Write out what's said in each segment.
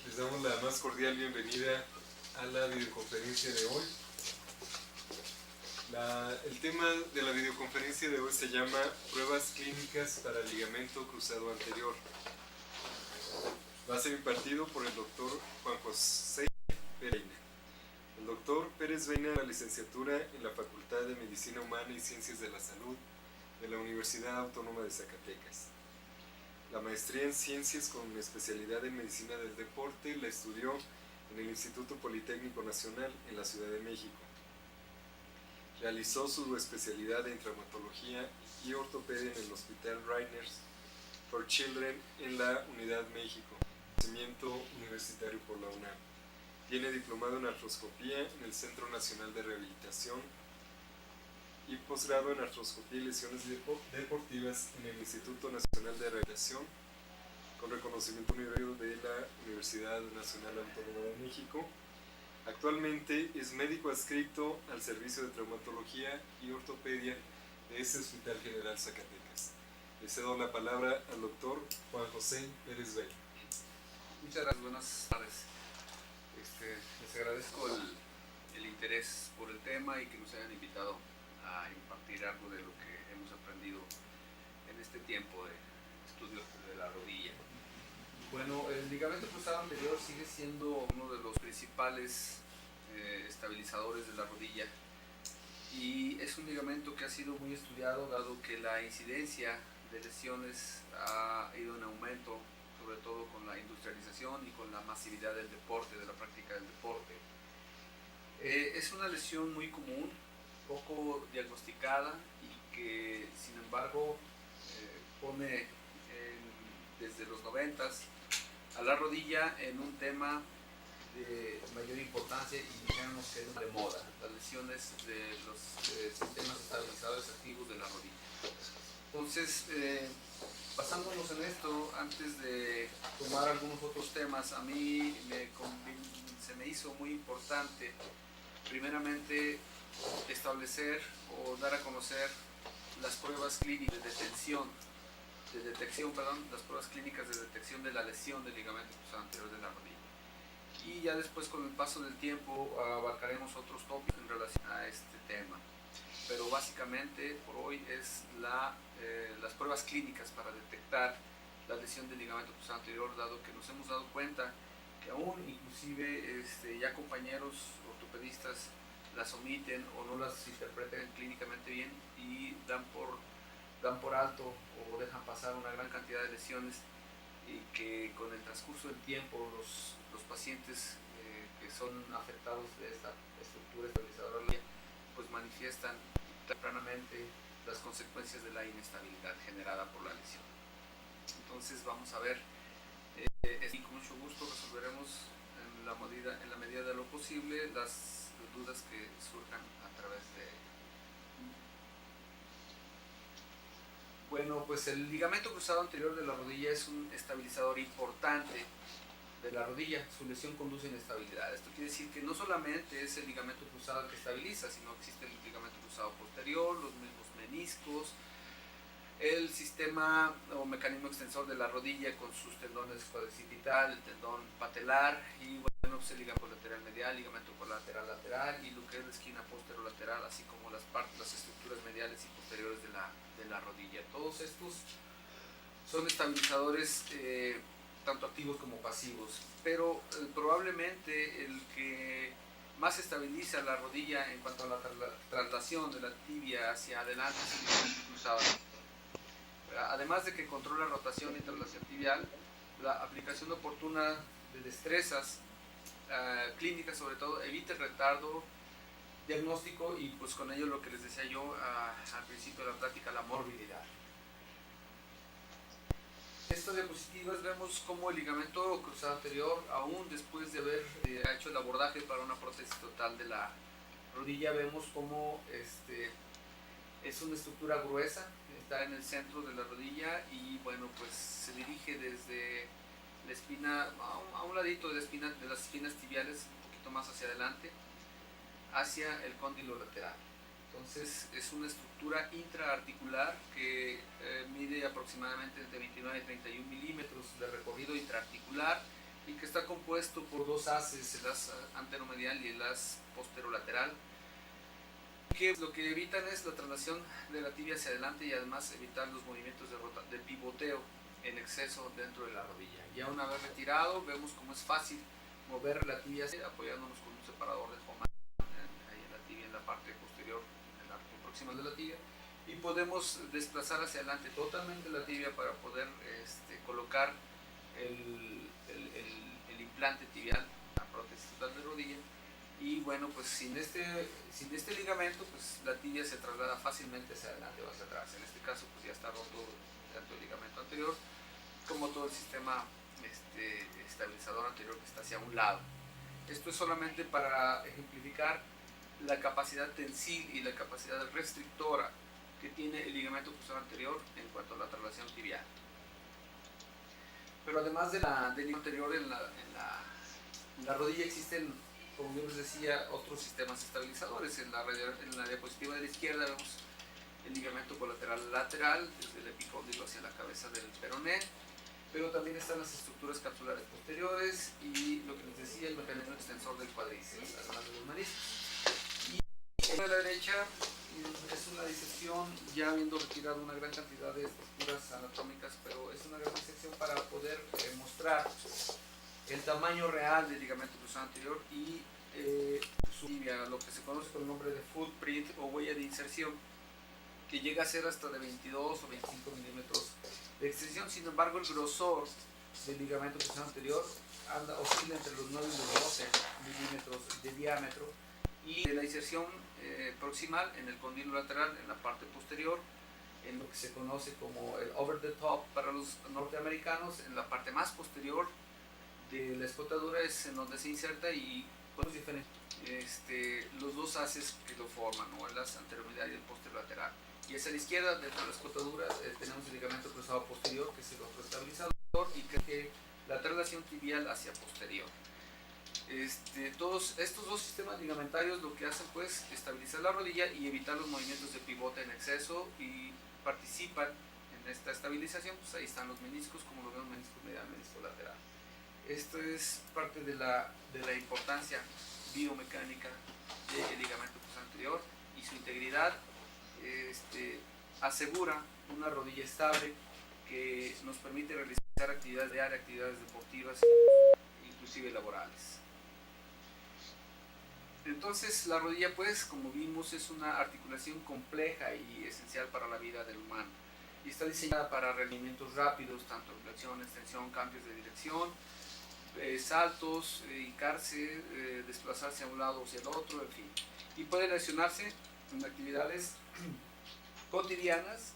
Les damos la más cordial bienvenida a la videoconferencia de hoy. El tema de la videoconferencia de hoy se llama Pruebas clínicas para ligamento cruzado anterior. Va a ser impartido por el doctor Juan José Pérez Beina. El doctor Pérez Beina la licenciatura en la Facultad de Medicina Humana y Ciencias de la Salud de la Universidad Autónoma de Zacatecas. La maestría en Ciencias con especialidad en Medicina del Deporte la estudió en el Instituto Politécnico Nacional en la Ciudad de México. Realizó su especialidad en Traumatología y Ortopedia en el Hospital Reiners for Children en la Unidad México, conocimiento universitario por la UNAM. Tiene diplomado en artroscopía en el Centro Nacional de Rehabilitación y posgrado en artroscopía y lesiones deportivas en el Instituto Nacional de Rehabilitación, con reconocimiento universitario de la Universidad Nacional Autónoma de México. Actualmente es médico adscrito al Servicio de Traumatología y Ortopedia de ese Hospital General Zacatecas. Le cedo la palabra al doctor Juan José Pérez Beina. Muchas gracias, buenas tardes. Les agradezco el interés por el tema y que nos hayan invitado a impartir algo de lo que hemos aprendido en este tiempo de estudio de la rodilla. Bueno, el ligamento cruzado anterior sigue siendo uno de los principales estabilizadores de la rodilla y es un ligamento que ha sido muy estudiado dado que la incidencia de lesiones ha ido en aumento, sobre todo con la industrialización y con la masividad del deporte, de la práctica del deporte. Es una lesión muy común, poco diagnosticada y que sin embargo pone desde los 90s a la rodilla en un tema de mayor importancia y digamos que es de moda, las lesiones de los sistemas estabilizadores activos de la rodilla. Entonces, basándonos en esto, antes de tomar algunos otros temas, a mí se me hizo muy importante primeramente establecer o dar a conocer las pruebas clínicas de detección, las pruebas clínicas de detección de la lesión del ligamento cruzado anterior de la rodilla. Y ya después, con el paso del tiempo, abarcaremos otros tópicos en relación a este tema. Pero básicamente por hoy es las pruebas clínicas para detectar la lesión del ligamento cruzado anterior, dado que nos hemos dado cuenta que aún inclusive ya compañeros ortopedistas las omiten o no las interpretan clínicamente bien y dan por alto o dejan pasar una gran cantidad de lesiones y que con el transcurso del tiempo los pacientes que son afectados de esta estructura estabilizadora pues manifiestan tempranamente las consecuencias de la inestabilidad generada por la lesión. Entonces vamos a ver y con mucho gusto resolveremos en la medida de lo posible las dudas que surjan a través de. Bueno, pues el ligamento cruzado anterior de la rodilla es un estabilizador importante de la rodilla. Su lesión conduce a inestabilidad. Esto quiere decir que no solamente es el ligamento cruzado el que estabiliza, sino que existe el ligamento cruzado posterior, los mismos meniscos, el sistema o mecanismo extensor de la rodilla con sus tendones cuadricipital, el tendón patelar y bueno, pues el ligamento lateral medial, ligamento colateral lateral y lo que es la esquina posterolateral, así como las estructuras mediales y posteriores de la rodilla. Todos estos son estabilizadores tanto activos como pasivos, pero probablemente el que más estabiliza la rodilla en cuanto a la traslación de la tibia hacia adelante es el ligamento cruzado. Además de que controla rotación y traslación tibial, la aplicación oportuna de destrezas clínicas sobre todo evita el retardo diagnóstico y pues con ello lo que les decía yo al principio de la plática, la morbilidad. Estas diapositivas vemos cómo el ligamento cruzado anterior, aún después de haber hecho el abordaje para una prótesis total de la rodilla, vemos cómo es una estructura gruesa, está en el centro de la rodilla y bueno, pues se dirige desde la espina, a un ladito de las espinas tibiales, un poquito más hacia adelante, hacia el cóndilo lateral. Entonces es una estructura intraarticular que mide aproximadamente entre 29 y 31 milímetros de recorrido intraarticular y que está compuesto por dos haces, el haz anteromedial y el haz posterolateral, que lo que evitan es la traslación de la tibia hacia adelante y además evitar los movimientos de pivoteo en exceso dentro de la rodilla. Ya una vez retirado, vemos cómo es fácil mover la tibia apoyándonos con un separador de Hohmann ahí en la tibia, en la parte posterior, en la parte próxima de la tibia, y podemos desplazar hacia adelante totalmente la tibia para poder colocar el implante tibial, la prótesis total de rodilla. Y bueno, pues sin este ligamento, pues la tibia se traslada fácilmente hacia adelante o hacia atrás. En este caso, pues ya está roto tanto el ligamento anterior como todo el sistema estabilizador anterior que está hacia un lado. Esto es solamente para ejemplificar la capacidad tensil y la capacidad restrictora que tiene el ligamento cruzado anterior en cuanto a la traslación tibial. Pero además del ligamento anterior en la rodilla existen, como yo les decía, otros sistemas estabilizadores. En la diapositiva de la izquierda vemos el ligamento colateral lateral, desde el epicóndilo hacia la cabeza del peroné, pero también están las estructuras capsulares posteriores y lo que les decía, el mecanismo extensor del cuádriceps, además de los meniscos. Y en la derecha es una disección, ya habiendo retirado una gran cantidad de estructuras anatómicas, pero es una gran disección para poder mostrar el tamaño real del ligamento cruzado anterior y su tibia, lo que se conoce con el nombre de footprint o huella de inserción, que llega a ser hasta de 22 o 25 milímetros de extensión. Sin embargo, el grosor del ligamento cruzado anterior oscila entre los 9 y los 12 milímetros de diámetro, y de la inserción proximal en el condilo lateral, en la parte posterior, en lo que se conoce como el over the top para los norteamericanos, en la parte más posterior de la escotadura es en donde se inserta y pues diferentes los dos haces que lo forman, ¿no? El haz anteromedial y el posterolateral. Y hacia la izquierda, dentro de la escotadura, tenemos el ligamento cruzado posterior, que es el otro estabilizador, y que la traslación tibial hacia posterior. Todos estos dos sistemas ligamentarios lo que hacen, pues, estabilizar la rodilla y evitar los movimientos de pivote en exceso, y participan en esta estabilización. Pues ahí están los meniscos, como lo vemos, menisco medial, menisco lateral. Esto es parte de la importancia biomecánica del ligamento cruzado anterior, y su integridad asegura una rodilla estable que nos permite realizar actividades diarias, actividades deportivas, inclusive laborales. Entonces la rodilla, pues, como vimos, es una articulación compleja y esencial para la vida del humano, y está diseñada para rendimientos rápidos, tanto en flexión, extensión, cambios de dirección, saltos, hincarse, desplazarse a un lado o hacia el otro, en fin. Y puede lesionarse en actividades cotidianas,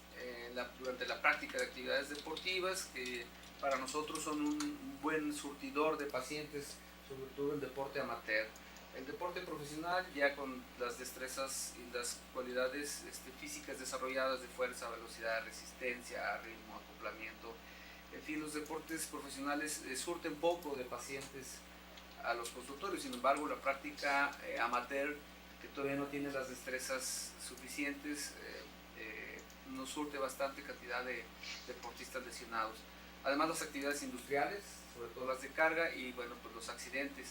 durante la práctica de actividades deportivas, que para nosotros son un buen surtidor de pacientes, sobre todo el deporte amateur. El deporte profesional, ya con las destrezas y las cualidades físicas desarrolladas de fuerza, velocidad, resistencia, ritmo, acoplamiento. En fin, los deportes profesionales surten poco de pacientes a los consultorios. Sin embargo, la práctica amateur, que todavía no tiene las destrezas suficientes, nos surte bastante cantidad de deportistas lesionados. Además, las actividades industriales, sobre todo las de carga, y bueno, pues los accidentes.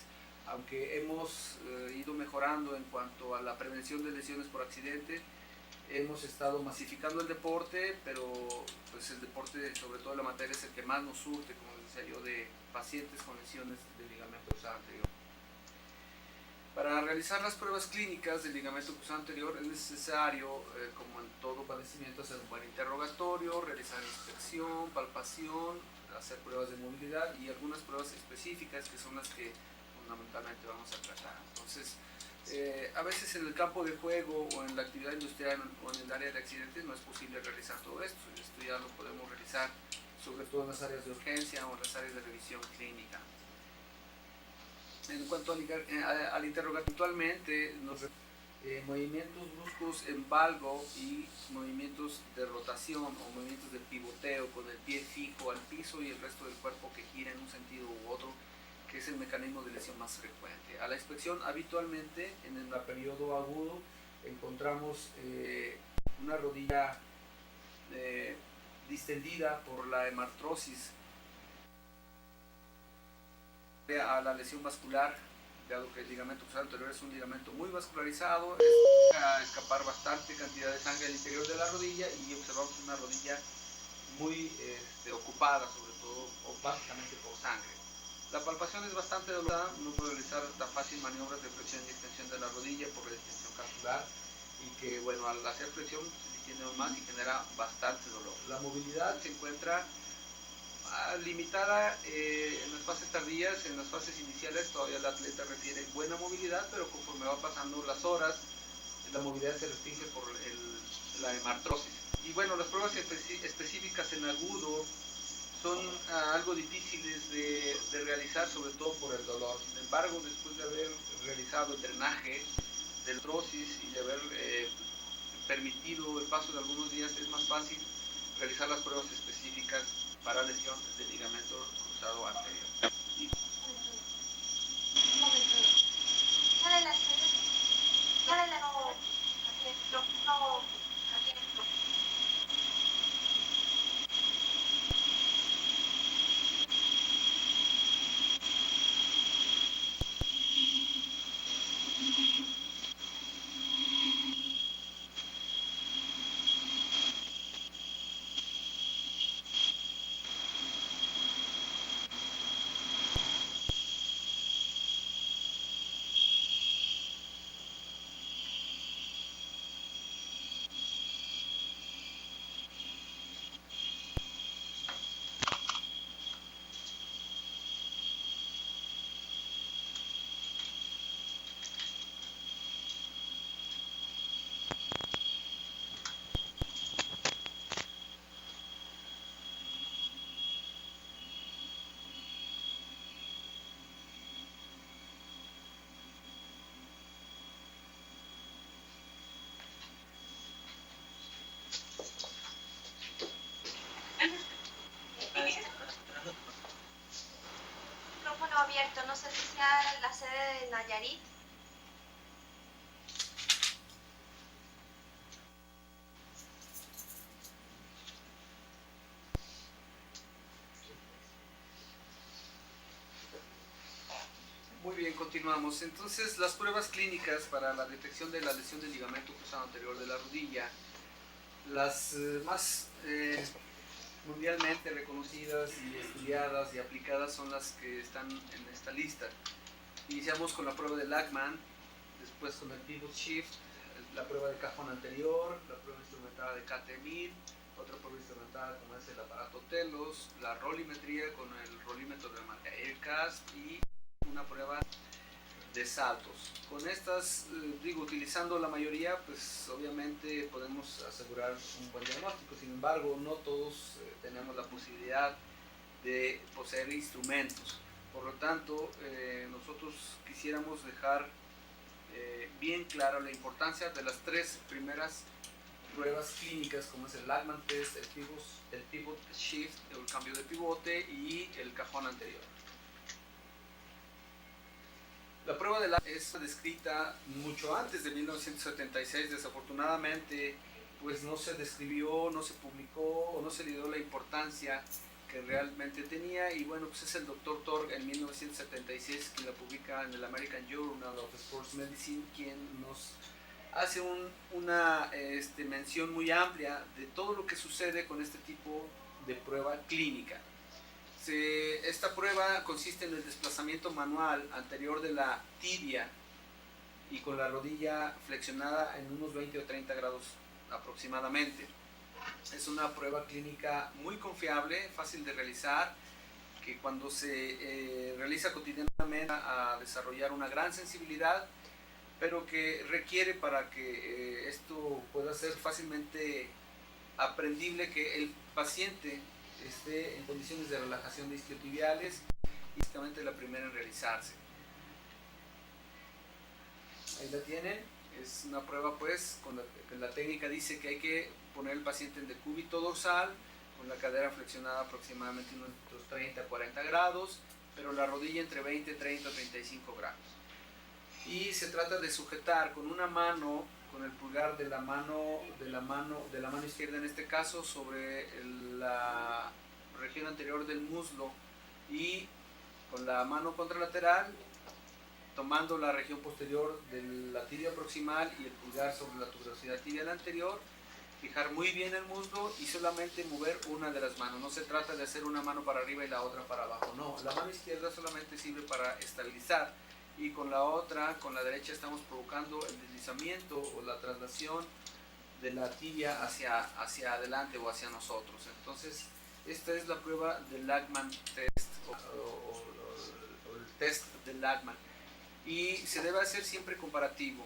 Aunque hemos ido mejorando en cuanto a la prevención de lesiones por accidente, hemos estado masificando el deporte, pero pues el deporte, sobre todo la materia, es el que más nos surte, como les decía yo, de pacientes con lesiones del ligamento cruzado anterior. Para realizar las pruebas clínicas del ligamento cruzado anterior es necesario, como en todo padecimiento, hacer un buen interrogatorio, realizar inspección, palpación, hacer pruebas de movilidad y algunas pruebas específicas, que son las que fundamentalmente vamos a tratar. Entonces, A veces en el campo de juego o en la actividad industrial o en el área de accidentes no es posible realizar todo esto. Esto ya lo podemos realizar sobre todo en las áreas de urgencia o en las áreas de revisión clínica. En cuanto al interrogatorio, actualmente movimientos bruscos en valgo y movimientos de rotación o movimientos de pivoteo con el pie fijo al piso y el resto del cuerpo que gira en un sentido u otro, que es el mecanismo de lesión más frecuente. A la inspección habitualmente en el periodo agudo encontramos una rodilla distendida por la hemartrosis, a la lesión vascular, dado que el ligamento cruzado anterior es un ligamento muy vascularizado, deja escapar bastante cantidad de sangre al interior de la rodilla y observamos una rodilla muy ocupada, sobre todo o básicamente por sangre. La palpación es bastante dolorosa, no puede realizar tan fácil maniobras de flexión y extensión de la rodilla por la extensión capsular y que, bueno, al hacer flexión se extiende más y genera bastante dolor. La movilidad se encuentra limitada en las fases tardías. En las fases iniciales todavía el atleta refiere buena movilidad, pero conforme va pasando las horas la movilidad se restringe por la hemartrosis. Y bueno, las pruebas específicas en agudo son algo difíciles de realizar, sobre todo por el dolor. Sin embargo, después de haber realizado el drenaje de la artrosis y de haber permitido el paso de algunos días, es más fácil realizar las pruebas específicas para lesión del ligamento cruzado anterior. Micrófono abierto, no sé si sea la sede de Nayarit. Muy bien, continuamos. Entonces, las pruebas clínicas para la detección de la lesión del ligamento cruzado anterior de la rodilla, las más mundialmente reconocidas y estudiadas y aplicadas son las que están en esta lista. Iniciamos con la prueba de Lachman, después con el pivot shift, la prueba de cajón anterior, la prueba instrumentada de KT-1000, otra prueba instrumentada como es el aparato Telos, la rolimetría con el rolímetro de la marca Aircast y una prueba de saltos. Con estas, utilizando la mayoría, pues obviamente podemos asegurar un buen diagnóstico. Sin embargo, no todos tenemos la posibilidad de poseer instrumentos. Por lo tanto, nosotros quisiéramos dejar bien clara la importancia de las tres primeras pruebas clínicas, como es el Lachman test, el pivot shift, el cambio de pivote y el cajón anterior. La prueba de Lachman es descrita mucho antes de 1976. Desafortunadamente, pues no se describió, no se publicó o no se le dio la importancia que realmente tenía, y bueno, pues es el Dr. Torg en 1976 quien la publica en el American Journal of Sports Medicine, quien nos hace una mención muy amplia de todo lo que sucede con este tipo de prueba clínica. Esta prueba consiste en el desplazamiento manual anterior de la tibia y con la rodilla flexionada en unos 20 o 30 grados aproximadamente. Es una prueba clínica muy confiable, fácil de realizar, que cuando se realiza cotidianamente a desarrollar una gran sensibilidad, pero que requiere para que esto pueda ser fácilmente aprendible que el paciente esté en condiciones de relajación de isquiotibiales y básicamente la primera en realizarse. Ahí la tienen, es una prueba pues con la técnica dice que hay que poner el paciente en decúbito dorsal con la cadera flexionada aproximadamente unos 30 a 40 grados, pero la rodilla entre 20, 30 o 35 grados. Y se trata de sujetar con una mano, con el pulgar de la mano izquierda en este caso, sobre la región anterior del muslo y con la mano contralateral tomando la región posterior de la tibia proximal y el pulgar sobre la tuberosidad tibial anterior, fijar muy bien el muslo y solamente mover una de las manos. No se trata de hacer una mano para arriba y la otra para abajo, no, la mano izquierda solamente sirve para estabilizar y con la otra, con la derecha, estamos provocando el deslizamiento o la traslación de la tibia hacia adelante o hacia nosotros. Entonces, esta es la prueba del Lachman test o el test del Lachman y se debe hacer siempre comparativo.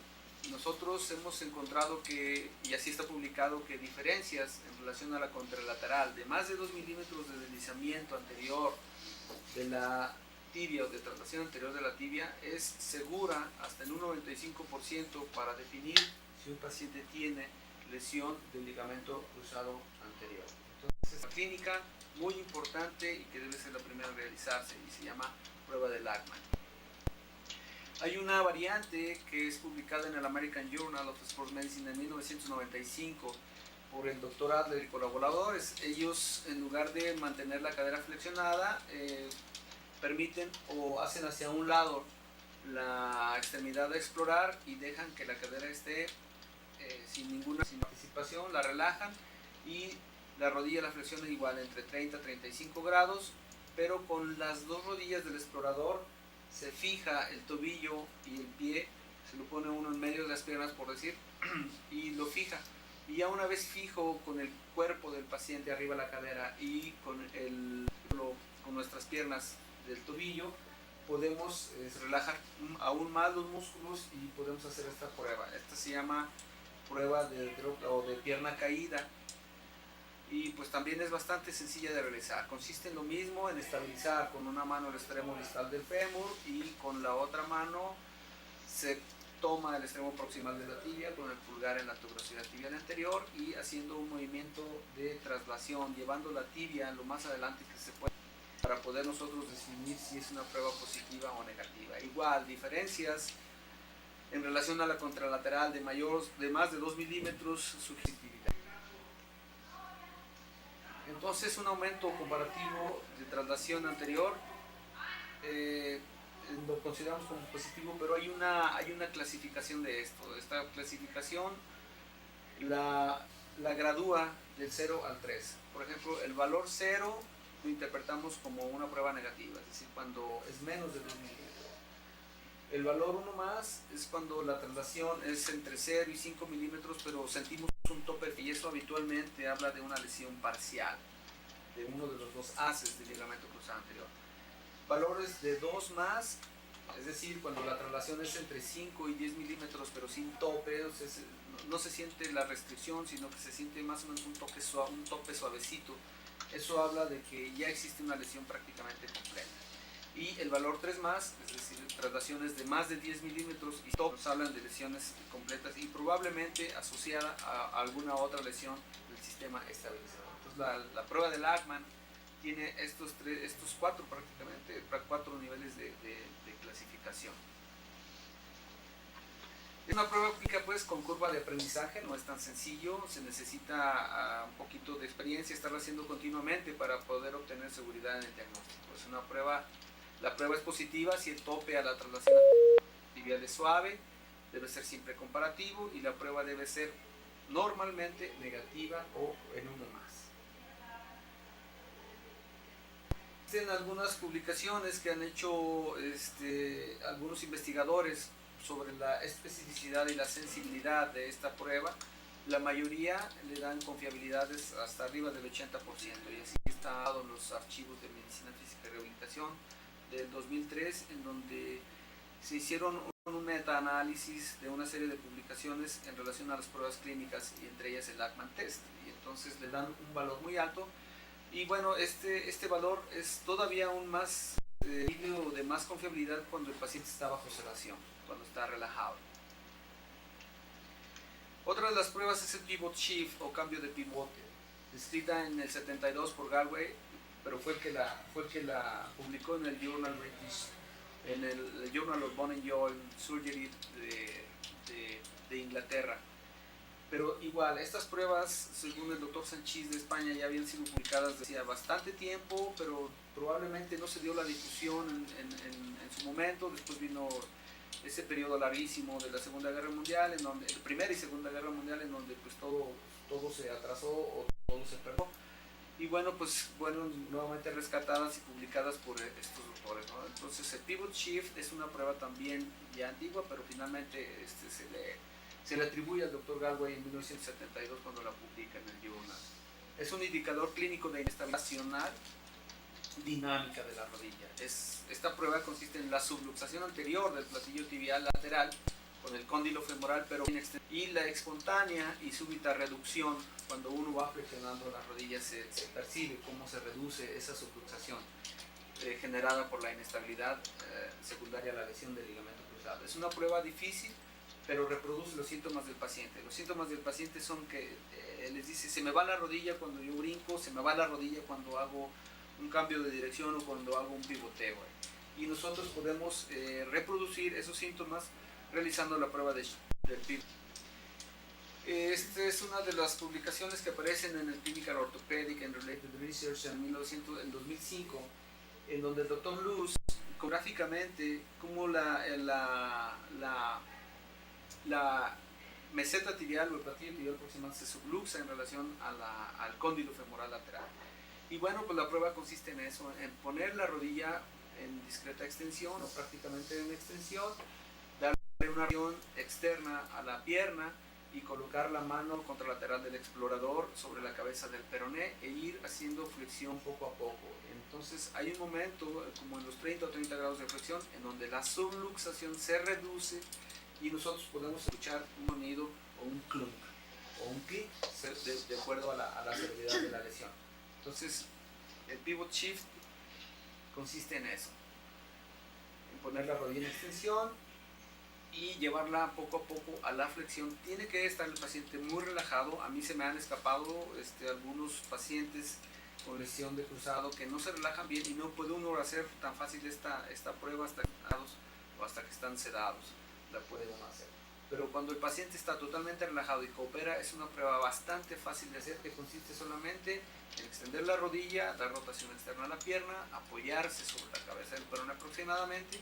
Nosotros hemos encontrado que, y así está publicado, que diferencias en relación a la contralateral de más de 2 milímetros de deslizamiento anterior de la tibia o de traslación anterior de la tibia es segura hasta en un 95% para definir si un paciente tiene lesión del ligamento cruzado anterior. Entonces, es una clínica muy importante y que debe ser la primera en realizarse y se llama prueba de Lachman. Hay una variante que es publicada en el American Journal of Sports Medicine en 1995 por el Dr. Adler y colaboradores. Ellos, en lugar de mantener la cadera flexionada, permiten o hacen hacia un lado la extremidad a explorar y dejan que la cadera esté sin participación, la relajan y la rodilla la flexionan igual entre 30 a 35 grados, pero con las dos rodillas del explorador se fija el tobillo y el pie, se lo pone uno en medio de las piernas por decir, y lo fija. Y ya una vez fijo con el cuerpo del paciente arriba la cadera y con nuestras piernas del tobillo, podemos relajar aún más los músculos y podemos hacer esta prueba. Esta se llama prueba de drop o de pierna caída. Y pues también es bastante sencilla de realizar. Consiste en lo mismo, en estabilizar con una mano el extremo distal del fémur y con la otra mano se toma el extremo proximal de la tibia con el pulgar en la tuberosidad tibial anterior y haciendo un movimiento de traslación, llevando la tibia lo más adelante que se pueda para poder nosotros definir si es una prueba positiva o negativa. Igual, diferencias en relación a la contralateral de más de 2 milímetros, subjetividad. Entonces, un aumento comparativo de traslación anterior lo consideramos como positivo, pero hay una clasificación de esto. Esta clasificación la gradúa del 0 al 3. Por ejemplo, el valor 0 lo interpretamos como una prueba negativa, es decir, cuando es menos de 2 milímetros. El valor 1 más es cuando la traslación es entre 0 y 5 milímetros, pero sentimos un tope y eso habitualmente habla de una lesión parcial de uno de los dos haces del ligamento cruzado anterior. Valores de 2 más, es decir, cuando la traslación es entre 5 y 10 milímetros, pero sin tope, no se siente la restricción, sino que se siente más o menos un tope suavecito. Eso habla de que ya existe una lesión prácticamente completa. Y el valor 3 más, es decir, traslaciones de más de 10 milímetros y nos hablan de lesiones completas y probablemente asociada a alguna otra lesión del sistema estabilizador. Entonces la prueba de Lachman tiene estos cuatro niveles de clasificación. Es una prueba clínica pues con curva de aprendizaje, no es tan sencillo, se necesita un poquito de experiencia, estarla haciendo continuamente para poder obtener seguridad en el diagnóstico. Es una prueba, la prueba es positiva si el tope a la traslación tibial es suave, debe ser siempre comparativo y la prueba debe ser normalmente negativa o en uno más. Existen algunas publicaciones que han hecho algunos investigadores sobre la especificidad y la sensibilidad de esta prueba. La mayoría le dan confiabilidades hasta arriba del 80% y así están los archivos de medicina física y rehabilitación del 2003 en donde se hicieron un metaanálisis de una serie de publicaciones en relación a las pruebas clínicas y entre ellas el Lachman test, y entonces le dan un valor muy alto. Y bueno, este valor es todavía aún más de más confiabilidad cuando el paciente está bajo sedación, cuando está relajado. Otra de las pruebas es el pivot shift o cambio de pivote, descrita en el 72 por Galway, pero fue el que la publicó en el Journal British, en el Journal of Bone and Joint Surgery de Inglaterra. Pero igual, estas pruebas, según el doctor Sanchís de España, ya habían sido publicadas desde hace bastante tiempo, pero probablemente no se dio la difusión en su momento. Después vino ese periodo larguísimo de la Segunda Guerra Mundial, en donde, Primera y Segunda Guerra Mundial, en donde pues todo se atrasó o todo se perdió. Y bueno, pues fueron nuevamente rescatadas y publicadas por estos doctores, ¿no? Entonces el pivot shift es una prueba también ya antigua, pero finalmente se le atribuye al doctor Galway en 1972 cuando la publica en el Journal. Es un indicador clínico de inestabilidad dinámica de la rodilla. Esta prueba consiste en la subluxación anterior del platillo tibial lateral con el cóndilo femoral, pero y la espontánea y súbita reducción. Cuando uno va flexionando las rodillas se percibe cómo se reduce esa subluxación generada por la inestabilidad secundaria a la lesión del ligamento cruzado. Es una prueba difícil, pero reproduce los síntomas del paciente. Los síntomas del paciente son que les dice: se me va la rodilla cuando yo brinco, se me va la rodilla cuando hago un cambio de dirección o cuando hago un pivoteo. Y nosotros podemos reproducir esos síntomas realizando la prueba del pivot. Esta es una de las publicaciones que aparecen en el Clinical Orthopedic and Related Research en 2005, en donde el Dr. Luz gráficamente cómo la meseta tibial o el platillo tibial proximal se subluxa en relación al cóndilo femoral lateral. Y bueno, pues la prueba consiste en eso, en poner la rodilla en discreta extensión o prácticamente en extensión, darle una acción externa a la pierna y colocar la mano contralateral del explorador sobre la cabeza del peroné e ir haciendo flexión poco a poco. Entonces hay un momento, como en los 30 o 30 grados de flexión, en donde la subluxación se reduce y nosotros podemos escuchar un sonido o un clunk o un clic de acuerdo a la severidad de la lesión. Entonces el pivot shift consiste en eso, en poner la rodilla en extensión y llevarla poco a poco a la flexión. Tiene que estar el paciente muy relajado. A mí se me han escapado algunos pacientes con lesión de cruzado que no se relajan bien y no puede uno hacer tan fácil esta prueba hasta que están sedados. La puede uno hacer. Pero cuando el paciente está totalmente relajado y coopera, es una prueba bastante fácil de hacer, que consiste solamente en extender la rodilla, dar rotación externa a la pierna, apoyarse sobre la cabeza del peroné aproximadamente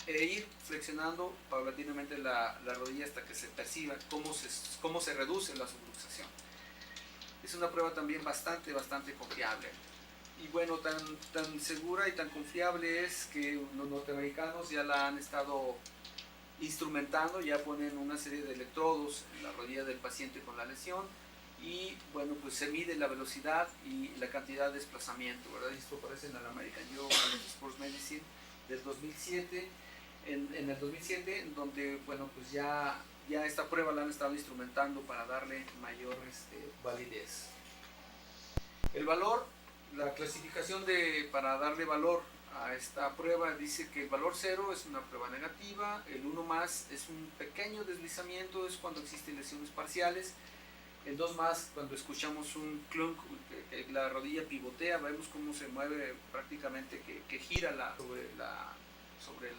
e ir flexionando paulatinamente la rodilla hasta que se perciba cómo se reduce la subluxación. Es una prueba también bastante confiable. Y bueno, tan segura y tan confiable es que los norteamericanos ya la han estado instrumentando, ya ponen una serie de electrodos en la rodilla del paciente con la lesión y bueno, pues se mide la velocidad y la cantidad de desplazamiento, ¿verdad? Esto aparece en el American Journal of Sports Medicine del 2007, en el 2007, en donde bueno, pues ya esta prueba la han estado instrumentando para darle mayor validez. El valor, la clasificación para darle valor a esta prueba dice que el valor 0 es una prueba negativa, el 1 más es un pequeño deslizamiento, es cuando existen lesiones parciales, el 2 más cuando escuchamos un clunk, que la rodilla pivotea, vemos cómo se mueve prácticamente, que gira sobre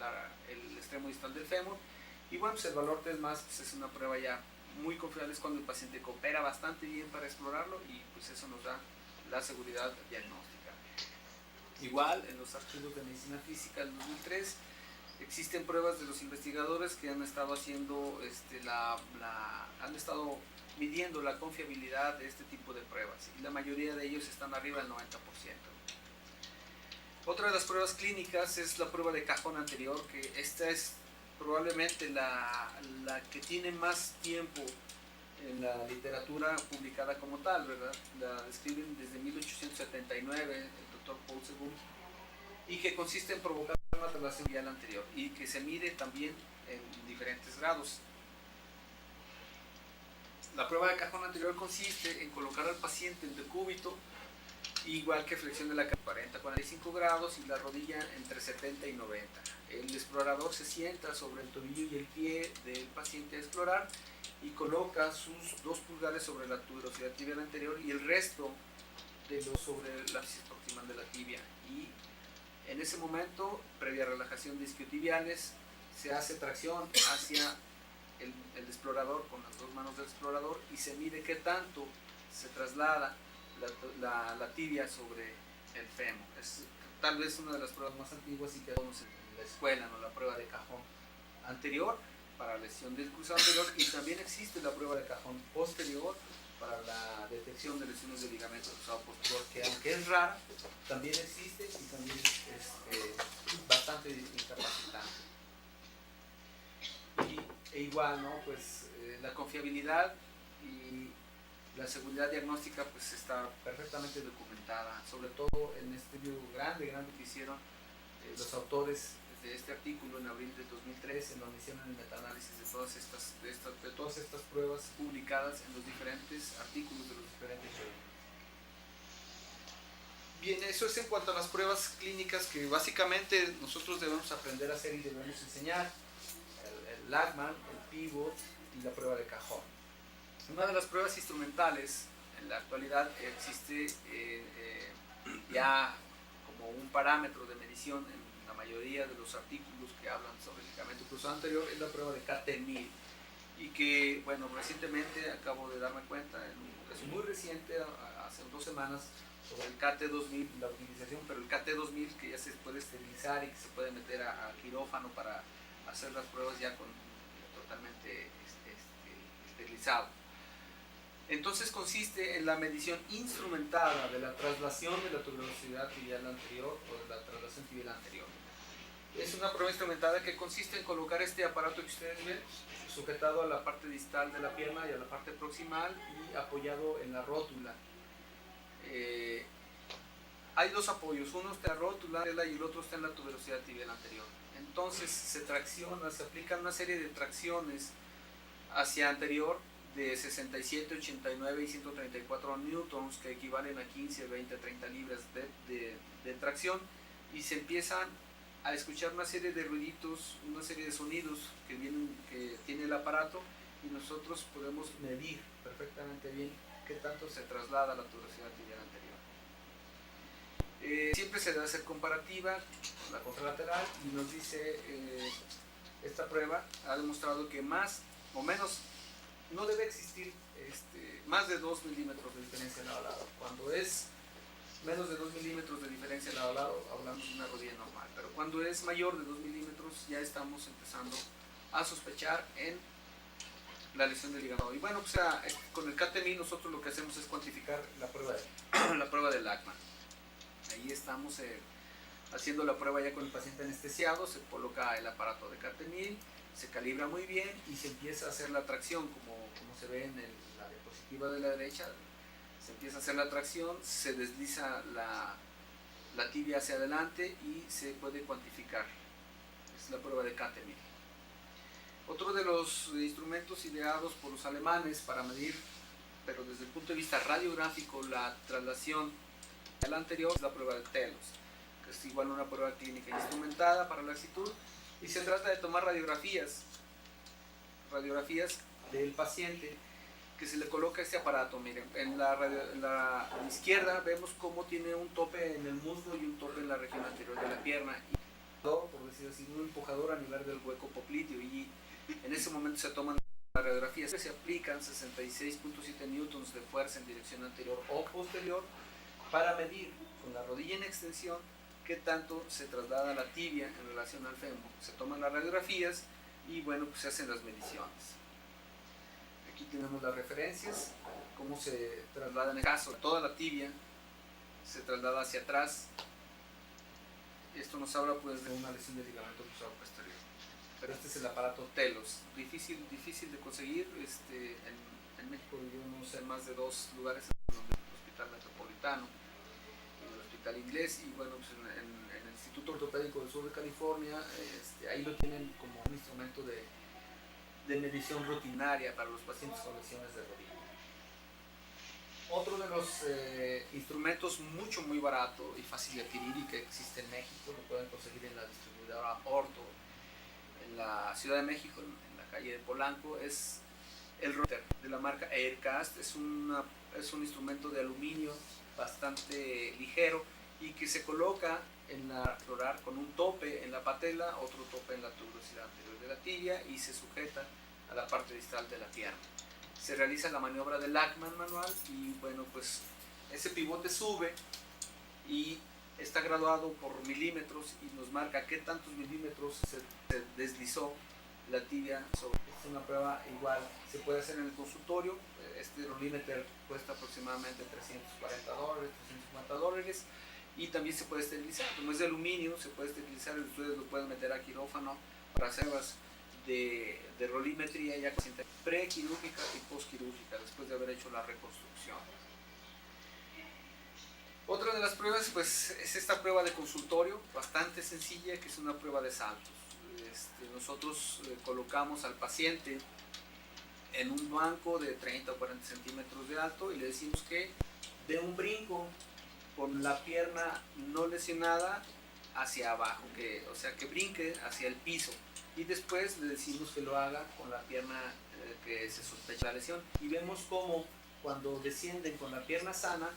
el extremo distal del fémur, y bueno, pues el valor 3 más pues es una prueba ya muy confiable, es cuando el paciente coopera bastante bien para explorarlo y pues eso nos da la seguridad diagnóstica. Igual, en los archivos de medicina física del 2003 existen pruebas de los investigadores que han estado haciendo, han estado midiendo la confiabilidad de este tipo de pruebas y la mayoría de ellos están arriba del 90%. Otra de las pruebas clínicas es la prueba de cajón anterior, que esta es probablemente la que tiene más tiempo en la literatura publicada como tal, ¿verdad? La describen desde 1879 el doctor Paul Seguin, y que consiste en provocar una traslación tibial anterior y que se mide también en diferentes grados. La prueba de cajón anterior consiste en colocar al paciente en decúbito, igual que flexión de la cadera 40 a 45 grados y la rodilla entre 70 y 90. El explorador se sienta sobre el tobillo y el pie del paciente a explorar y coloca sus 2 pulgares sobre la tuberosidad tibial anterior y el resto de los sobre la apsis proximal de la tibia. Y en ese momento, previa relajación de isquiotibiales, se hace tracción hacia el explorador con las 2 manos del explorador y se mide qué tanto se traslada la tibia sobre el fémur. Es tal vez una de las pruebas más antiguas y que todos en la escuela, ¿no? La prueba de cajón anterior para lesión del cruzado anterior, y también existe la prueba de cajón posterior para la detección de lesiones del ligamento cruzado posterior, que aunque es rara, también existe y también es bastante incapacitante. E igual, ¿no? Pues la confiabilidad y la seguridad diagnóstica pues está perfectamente documentada, sobre todo en este estudio grande que hicieron los autores de este artículo en abril de 2003, en donde hicieron el metaanálisis de todas estas pruebas publicadas en los diferentes artículos de los diferentes journals. Bien, eso es en cuanto a las pruebas clínicas que básicamente nosotros debemos aprender a hacer y debemos enseñar: el Lachman, el pivot y la prueba de cajón. Una de las pruebas instrumentales en la actualidad existe ya como un parámetro de medición en la mayoría de los artículos que hablan sobre el ligamento cruzado anterior, es la prueba de KT-1000, y que, bueno, recientemente acabo de darme cuenta, en un caso muy reciente, hace 2 semanas, sobre el KT-2000, la utilización, pero el KT-2000 que ya se puede esterilizar y que se puede meter a quirófano para hacer las pruebas ya totalmente esterilizado. Entonces consiste en la medición instrumentada de la traslación de la tuberosidad tibial anterior o de la traslación tibial anterior. Es una prueba instrumentada que consiste en colocar este aparato que ustedes ven sujetado a la parte distal de la pierna y a la parte proximal y apoyado en la rótula. Hay 2 apoyos, uno está en la rótula y el otro está en la tuberosidad tibial anterior. Entonces se tracciona, se aplican una serie de tracciones hacia anterior de 67, 89 y 134 newtons, que equivalen a 15, 20, 30 libras de tracción, y se empiezan a escuchar una serie de ruiditos, una serie de sonidos que tiene el aparato, y nosotros podemos medir perfectamente bien qué tanto se traslada la tuberosidad tibial anterior. Siempre se debe hacer comparativa con la contralateral, y nos dice esta prueba ha demostrado que más o menos no debe existir más de 2 milímetros de diferencia lado a lado. Cuando es menos de 2 milímetros de diferencia lado a lado, hablamos de una rodilla normal, pero cuando es mayor de 2 milímetros ya estamos empezando a sospechar en la lesión del ligamento. Y bueno, pues con el KT-1000 nosotros lo que hacemos es cuantificar la prueba del Lachman. Ahí estamos haciendo la prueba ya con el paciente anestesiado, se coloca el aparato de KT-1000, se calibra muy bien y se empieza a hacer la tracción, como se ve en la diapositiva de la derecha. Se empieza a hacer la tracción, se desliza la tibia hacia adelante y se puede cuantificar. Es la prueba de KT-1000. Otro de los instrumentos ideados por los alemanes para medir, pero desde el punto de vista radiográfico, la traslación al anterior, es la prueba de Telos, que es igual una prueba clínica instrumentada para la laxitud, y se trata de tomar radiografías del paciente, que se le coloca este aparato. Miren, en la izquierda vemos cómo tiene un tope en el muslo y un tope en la región anterior de la pierna, y por decir así, un empujador a nivel del hueco popliteo, y en ese momento se toman las radiografías. Se aplican 66.7 newtons de fuerza en dirección anterior o posterior para medir con la rodilla en extensión qué tanto se traslada la tibia en relación al fémur. Se toman las radiografías y bueno, pues se hacen las mediciones. Aquí tenemos las referencias, cómo se traslada en el caso. Toda la tibia se traslada hacia atrás. Esto nos habla pues de una lesión del ligamento cruzado posterior. Pero este es el aparato Telos, difícil de conseguir. En México yo no sé más de 2 lugares, en el Hospital Metropolitano y el Hospital Inglés, y bueno, pues en el Instituto Ortopédico del Sur de California, ahí lo tienen como un instrumento de medición rutinaria para los pacientes con lesiones de rodilla. Otro de los instrumentos muy barato y fácil de adquirir y que existe en México, lo pueden conseguir en la distribuidora Orto, en la Ciudad de México, en la calle de Polanco, es el Rollimiter de la marca Aircast. Es un instrumento de aluminio bastante ligero y que se coloca en la florar con un tope en la patela, otro tope en la tuberosidad anterior de la tibia y se sujeta a la parte distal de la pierna. Se realiza la maniobra del Lachman manual y bueno, pues ese pivote sube y está graduado por milímetros y nos marca qué tantos milímetros se deslizó la tibia sobre. Es una prueba igual, se puede hacer en el consultorio. Este Rollimiter cuesta aproximadamente $340, $350, y también se puede esterilizar. Como es de aluminio, se puede esterilizar y ustedes lo pueden meter a quirófano para hacerlas de rolimetría ya prequirúrgica y postquirúrgica después de haber hecho la reconstrucción. Otra de las pruebas pues es esta prueba de consultorio, bastante sencilla, que es una prueba de saltos. Nosotros colocamos al paciente en un banco de 30 o 40 centímetros de alto y le decimos que dé un brinco con la pierna no lesionada hacia abajo, o sea que brinque hacia el piso, y después le decimos que lo haga con la pierna que se sospecha la lesión, y vemos cómo cuando descienden con la pierna sana,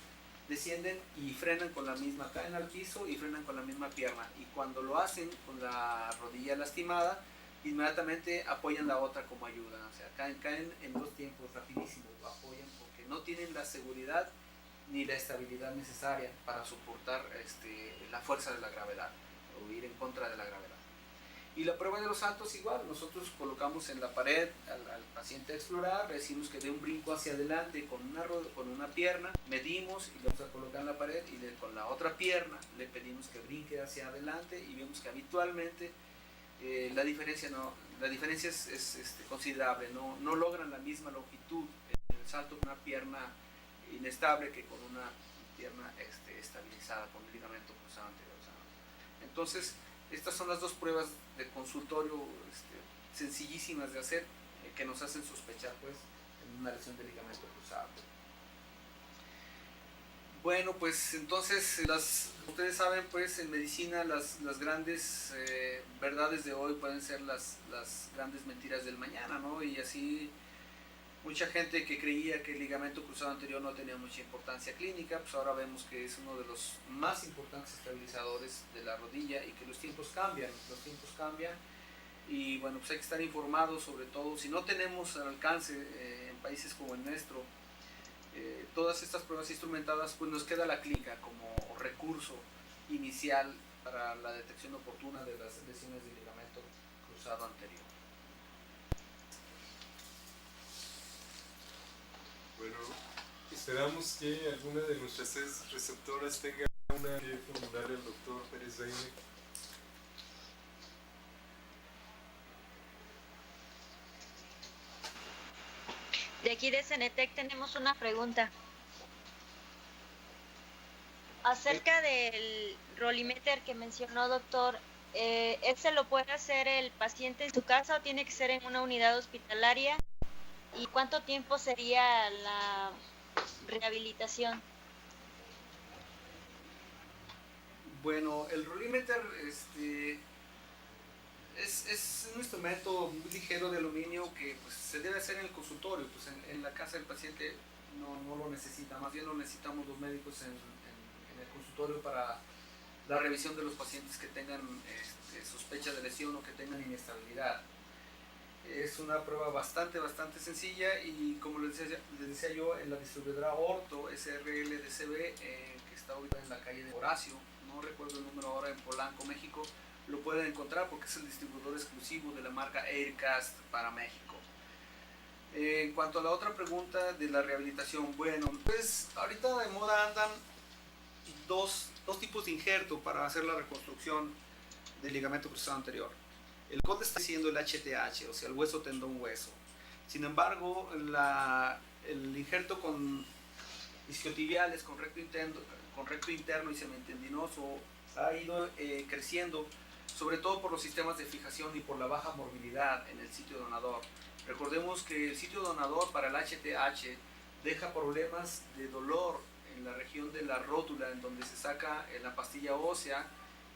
descienden y frenan con la misma, caen al piso y frenan con la misma pierna, y cuando lo hacen con la rodilla lastimada, inmediatamente apoyan la otra como ayuda, o sea, caen en dos tiempos rapidísimos, lo apoyan porque no tienen la seguridad ni la estabilidad necesaria para soportar la fuerza de la gravedad o ir en contra de la gravedad. Y la prueba de los saltos igual, nosotros colocamos en la pared al paciente a explorar, le decimos que dé un brinco hacia adelante con una pierna, medimos y lo vamos a colocar en la pared, y con la otra pierna le pedimos que brinque hacia adelante, y vemos que habitualmente la diferencia es considerable, no logran la misma longitud el salto con una pierna inestable que con una pierna estabilizada con un ligamento cruzado anterior. Entonces, estas son las dos pruebas de consultorio sencillísimas de hacer, que nos hacen sospechar pues en una lesión de ligamento cruzado. Bueno, pues entonces ustedes saben pues en medicina las grandes verdades de hoy pueden ser las grandes mentiras del mañana, ¿no? Y así mucha gente que creía que el ligamento cruzado anterior no tenía mucha importancia clínica, pues ahora vemos que es uno de los más importantes estabilizadores de la rodilla, y que los tiempos cambian y bueno, pues hay que estar informados, sobre todo si no tenemos al alcance en países como el nuestro todas estas pruebas instrumentadas, pues nos queda la clínica como recurso inicial para la detección oportuna de las lesiones del ligamento cruzado anterior. Bueno, esperamos que alguna de nuestras 6 receptoras tenga una que formular el doctor Pérez Reine. De aquí de Cenetec tenemos una pregunta. Acerca del Rollimiter que mencionó, doctor, ¿ese lo puede hacer el paciente en su casa o tiene que ser en una unidad hospitalaria? ¿Y cuánto tiempo sería la rehabilitación? Bueno, el Rollimiter es un instrumento muy ligero de aluminio que pues, se debe hacer en el consultorio, pues en la casa del paciente no lo necesita, más bien lo necesitamos los médicos en el consultorio para la revisión de los pacientes que tengan sospecha de lesión o que tengan inestabilidad. Es una prueba bastante sencilla, y como les decía yo, en la distribuidora Orto SRL-DCB, que está ubicada en la calle de Horacio, no recuerdo el número ahora, en Polanco, México, lo pueden encontrar porque es el distribuidor exclusivo de la marca Aircast para México. En cuanto a la otra pregunta de la rehabilitación, bueno, pues ahorita de moda andan dos tipos de injerto para hacer la reconstrucción del ligamento cruzado anterior. El COD está siendo el HTH, o sea, el hueso tendón hueso. Sin embargo, el injerto con isquiotibiales, con con recto interno y semitendinoso ha ido creciendo, sobre todo por los sistemas de fijación y por la baja morbilidad en el sitio donador. Recordemos que el sitio donador para el HTH deja problemas de dolor en la región de la rótula, en donde se saca en la pastilla ósea.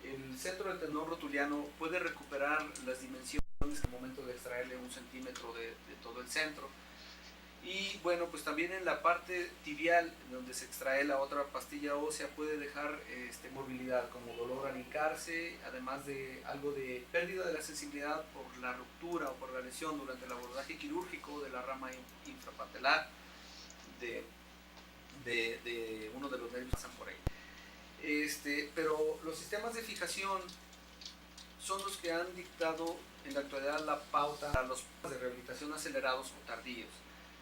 El centro del tendón rotuliano puede recuperar las dimensiones al momento de extraerle 1 centímetro de todo el centro. Y bueno, pues también en la parte tibial, donde se extrae la otra pastilla ósea, puede dejar morbilidad, como dolor al hincarse, además de algo de pérdida de la sensibilidad por la ruptura o por la lesión durante el abordaje quirúrgico de la rama infrapatelar de uno de los nervios que pasan por ahí. Pero los sistemas de fijación son los que han dictado en la actualidad la pauta para los de rehabilitación acelerados o tardíos.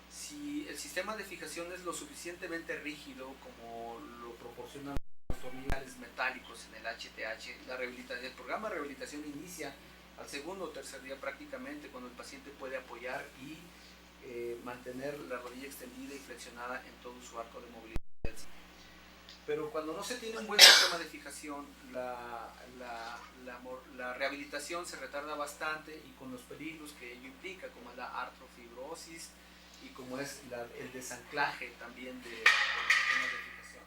Si el sistema de fijación es lo suficientemente rígido como lo proporcionan los tornillos metálicos en el HTH, el programa de rehabilitación inicia al segundo o tercer día prácticamente, cuando el paciente puede apoyar y mantener la rodilla extendida y flexionada en todo su arco de movilidad. Pero cuando no se tiene un buen sistema de fijación, la rehabilitación se retarda bastante, y con los peligros que ello implica, como es la artrofibrosis y como es el desanclaje también de los sistemas de fijación.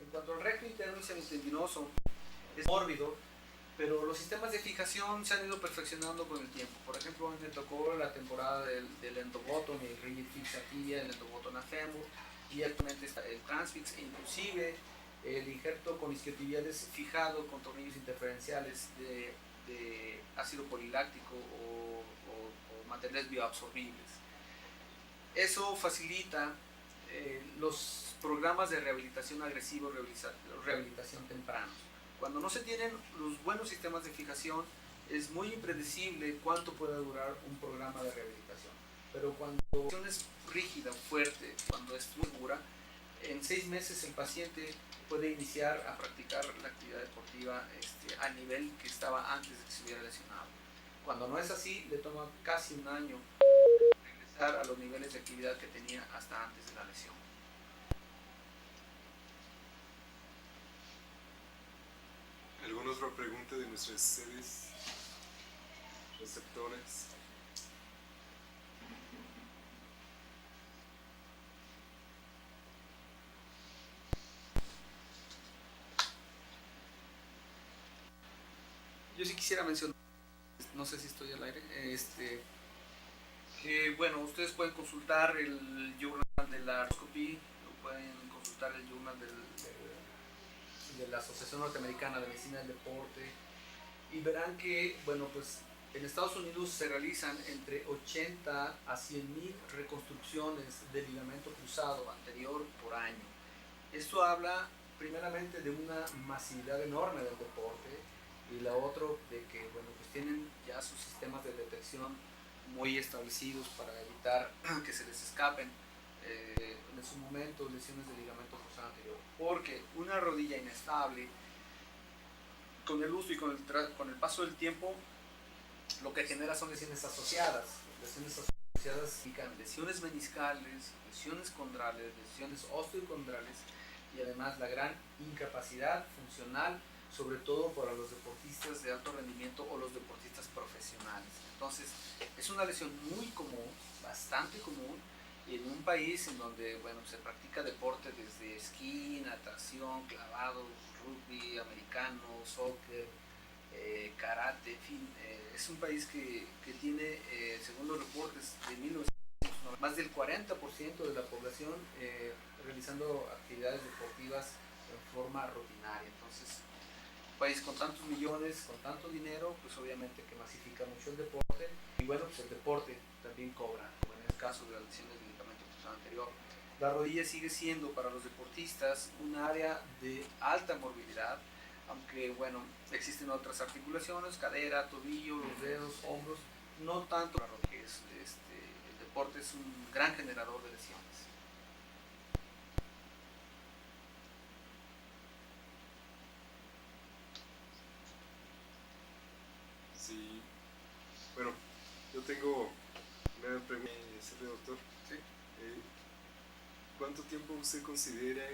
En cuanto al recto interno y semitendinoso, es mórbido, pero los sistemas de fijación se han ido perfeccionando con el tiempo. Por ejemplo, a mí me tocó la temporada del endoboton, el rigid fix tibia, el endoboton a fémur, y actualmente está el transfix, e inclusive el injerto con isquiotibiales fijado con tornillos interferenciales de ácido poliláctico o materiales bioabsorbibles. Eso facilita los programas de rehabilitación agresiva, rehabilitación tempranos. Cuando no se tienen los buenos sistemas de fijación, es muy impredecible cuánto puede durar un programa de rehabilitación. Pero cuando la fijación es rígida, fuerte, cuando es muy segura, en 6 meses el paciente puede iniciar a practicar la actividad deportiva al nivel que estaba antes de que se hubiera lesionado. Cuando no es así, le toma casi un año regresar a los niveles de actividad que tenía hasta antes de la lesión. ¿Alguna otra pregunta de nuestras sedes receptoras? Yo sí quisiera mencionar, no sé si estoy al aire, que bueno, ustedes pueden consultar el journal de la artroscopía, pueden consultar el journal de la Asociación Norteamericana de Medicina del Deporte, y verán que, bueno, pues en Estados Unidos se realizan entre 80 a 100,000 reconstrucciones de ligamento cruzado anterior por año. Esto habla primeramente de una masividad enorme del deporte, y la otra de que, bueno, pues tienen ya sus sistemas de detección muy establecidos para evitar que se les escapen en su momento lesiones de ligamento cruzado anterior, porque una rodilla inestable con el uso y con el paso del tiempo lo que genera son lesiones asociadas. Lesiones asociadas significan lesiones meniscales, lesiones condrales, lesiones osteocondrales, y además la gran incapacidad funcional, sobre todo para los deportistas de alto rendimiento o los deportistas profesionales. Entonces, es una lesión muy común, bastante común, en un país en donde, bueno, se practica deporte desde esquí, natación, clavado, rugby, americano, soccer, karate, en fin. Es un país que tiene, según los reportes de 1990, más del 40% de la población realizando actividades deportivas en forma rutinaria. Entonces, país con tantos millones, con tanto dinero, pues obviamente que masifica mucho el deporte, y bueno, pues el deporte también cobra, como en el caso de las lesiones de ligamento cruzado anterior. La rodilla sigue siendo para los deportistas un área de alta morbilidad, aunque bueno, existen otras articulaciones, cadera, tobillo, los dedos, hombros, no tanto la rodilla. El deporte es un gran generador de lesiones. Sí. Bueno, yo tengo una pregunta, doctor. Sí. ¿Cuánto tiempo usted considera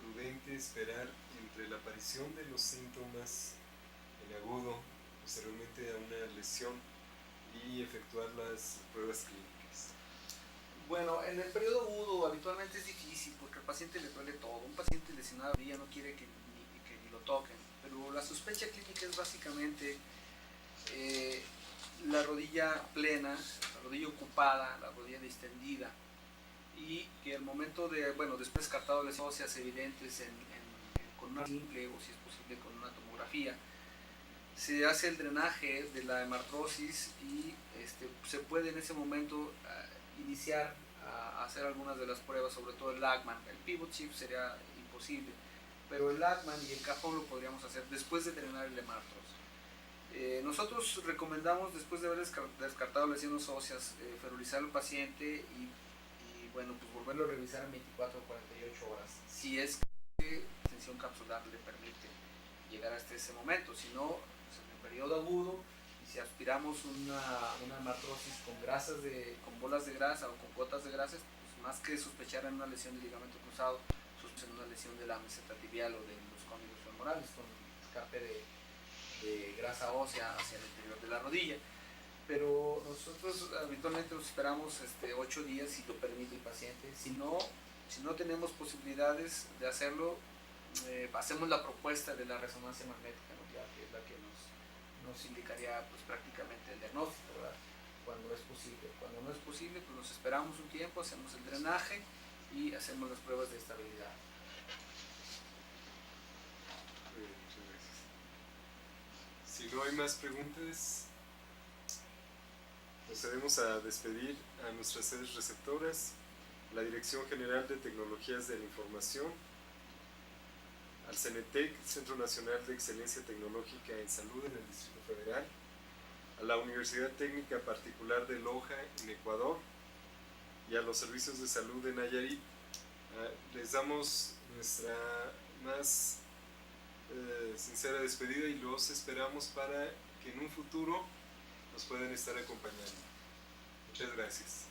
prudente esperar en entre la aparición de los síntomas en agudo, posteriormente a una lesión, y efectuar las pruebas clínicas? Bueno, en el periodo agudo habitualmente es difícil porque al paciente le duele todo. Un paciente lesionado ya no quiere que ni lo toquen, pero la sospecha clínica es básicamente la rodilla plena, la rodilla ocupada, la rodilla distendida, y que al momento de, bueno, después descartado lesiones óseas evidentes con una simple o si es posible con una tomografía, se hace el drenaje de la hemartrosis y se puede en ese momento iniciar a hacer algunas de las pruebas, sobre todo el Lachman. El pivot shift sería imposible, pero el Lachman y el cajón lo podríamos hacer después de drenar el hemartrosis. Nosotros recomendamos, después de haber descartado lesiones óseas, ferulizar al paciente y bueno, pues volverlo a revisar en 24 o 48 horas, si es que la extensión capsular le permite llegar hasta ese momento. Si no, pues en el periodo agudo, y si aspiramos una hemartrosis con bolas de grasa o con gotas de grasa, pues más que sospechar en una lesión del ligamento cruzado, sospechar en una lesión de la meseta tibial o de los cóndilos femorales con escape de grasa ósea hacia el interior de la rodilla. Pero nosotros habitualmente nos esperamos 8 días si lo permite el paciente. Si no tenemos posibilidades de hacerlo, hacemos la propuesta de la resonancia magnética nuclear, que es la que nos indicaría pues prácticamente el diagnóstico, ¿verdad? Cuando es posible. Cuando no es posible, pues nos esperamos un tiempo, hacemos el drenaje y hacemos las pruebas de estabilidad. Muchas gracias. Si no hay más preguntas, procedemos a despedir a nuestras sedes receptoras, la Dirección General de Tecnologías de la Información, al CENETEC, Centro Nacional de Excelencia Tecnológica en Salud en el Distrito Federal, a la Universidad Técnica Particular de Loja en Ecuador y a los servicios de salud de Nayarit. Les damos nuestra más sincera despedida y los esperamos para que en un futuro nos puedan estar acompañando. Muchas gracias.